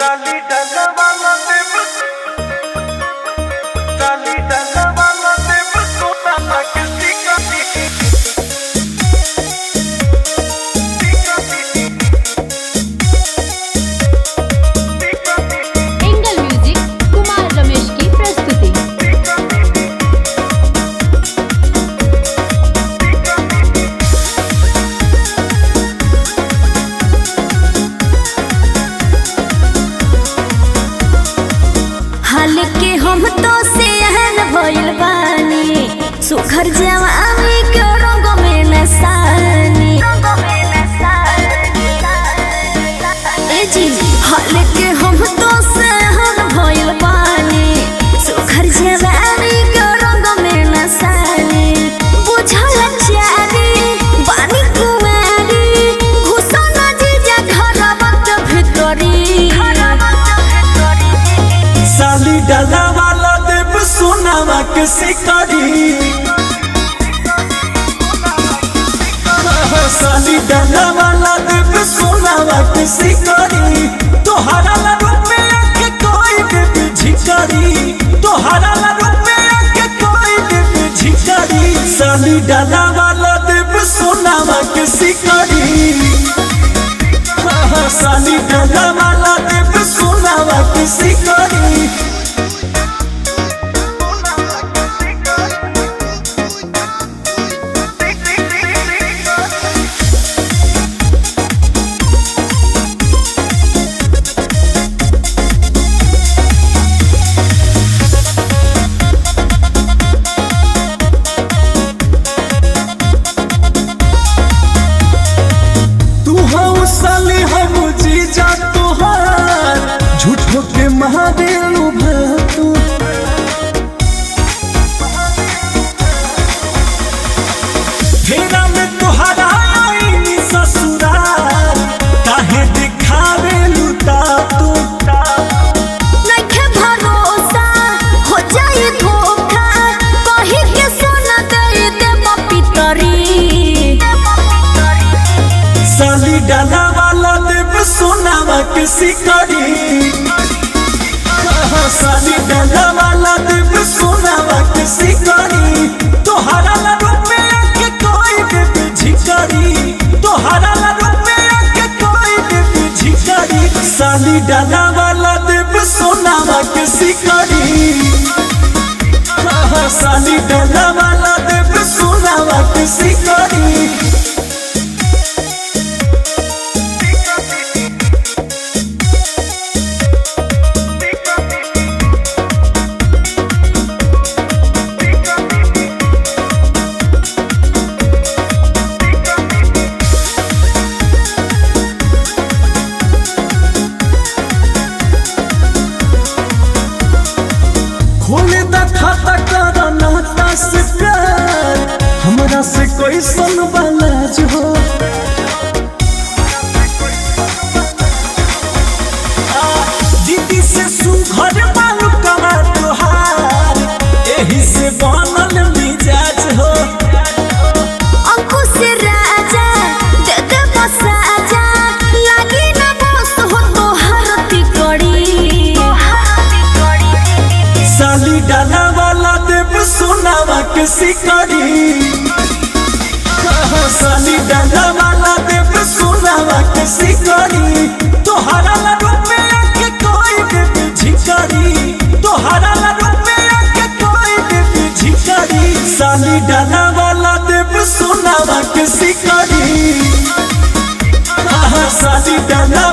साली डाला वाला देव साली डाला वाला देव सोना ना किसी का एंगल म्यूजिक कुमार रमेश की प्रस्तुति। हाल के हम तो सेहन भइल बानी सुखर जवानी के रंग में नसानी ए जी हाल के हम तो सेहन भइल बानी सुखर जवानी के रंग में नसानी बुझल चारी बानी कुमारी घुसन जीजा घरवत भितरी साली डाला वाला देव सोनावा के शिकारी साली डाला वाला देव सोनावा के शिकारी तोहरा ला रूप में आके कोई देवी झिकारी तोहरा ला रूप में आके कोई देवी झिकारी साली डाला वाला देव सोनावा के शिकारी साली डाला वाला देव सोनावा के शिकारी साली हम जीजा तोहार झूठो के महादेव भतू फेरा में तोहरा आईनी ससुराल काहे दिखावे लुटा तू नइखे भरोसा हो जाए धोखा कहि के सोना दे देब पितरी साली डाला वाला देव सोनावा के शिकारी साली डाला वाला देव सोनावा के शिकारी तोहरा ला रूप में आके कोई देवी झिकारी तोहरा ला रूप में आके कोई देवी झिकारी साली डाला वाला देव सोनावा के शिकारी साली डाला वाला देव सोनावा के शिकारी खोले दा खाता करा नाता से प्यार हमरा से कोई सन वाला जो दीदी से सुघर बालू कमा तोहार एही से बनल मिजाज हो अंकुश राजा दे दे बसाजा लागी ना बस हो तोहर तिकड़ी साली डाला वाला देव सोनावा के शिकारी साली डाला वाला देव सोनावा के शिकारी तोहरा ला रूप में आके कोई देवी झिकारी तोहरा ला रूप में आके कोई देवी झिकारी साली डाला वाला देव सोनावा के शिकारी साली डाला